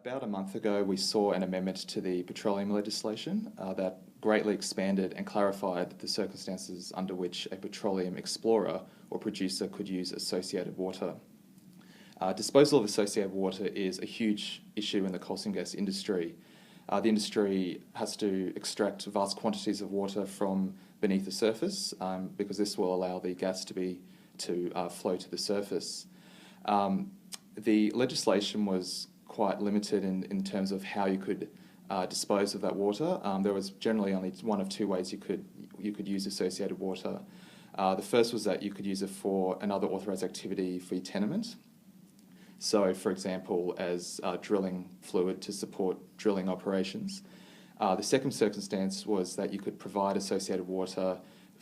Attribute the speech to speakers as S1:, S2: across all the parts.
S1: About a month ago, we saw an amendment to the petroleum legislation that greatly expanded and clarified the circumstances under which a petroleum explorer or producer could use associated water. Disposal of associated water is a huge issue in the coal seam gas industry. The industry has to extract vast quantities of water from beneath the surface because this will allow the gas to flow to the surface. The legislation was quite limited in terms of how you could dispose of that water. There was generally only one of two ways you could use associated water. The first was that you could use it for another authorised activity for your tenement. So, for example, as drilling fluid to support drilling operations. The second circumstance was that you could provide associated water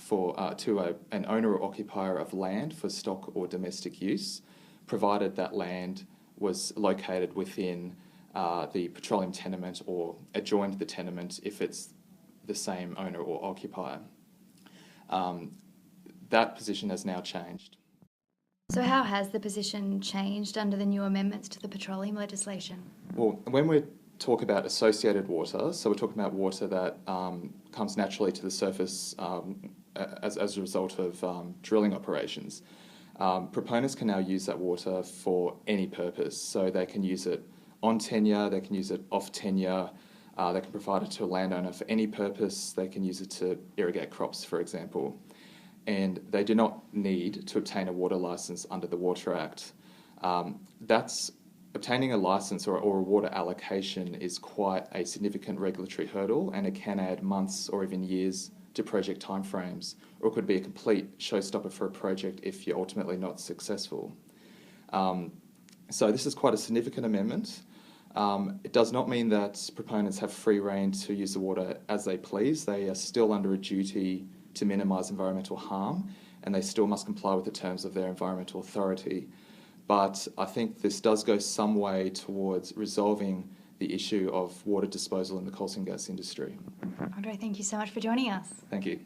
S1: to an owner or occupier of land for stock or domestic use, provided that land was located within the petroleum tenement or adjoined the tenement if it's the same owner or occupier. That position has now changed.
S2: So how has the position changed under the new amendments to the petroleum legislation?
S1: Well, when we talk about associated water, so we're talking about water that comes naturally to the surface as a result of drilling operations. Proponents can now use that water for any purpose. So they can use it on tenure, they can use it off tenure, they can provide it to a landowner for any purpose, they can use it to irrigate crops, for example. And they do not need to obtain a water licence under the Water Act. Obtaining a licence or a water allocation is quite a significant regulatory hurdle, and it can add months or even years to project timeframes, or it could be a complete showstopper for a project if you're ultimately not successful. So this is quite a significant amendment. It does not mean that proponents have free rein to use the water as they please. They are still under a duty to minimise environmental harm, and they still must comply with the terms of their environmental authority. But I think this does go some way towards resolving the issue of water disposal in the coal seam gas industry.
S2: Andre, thank you so much for joining us.
S1: Thank you.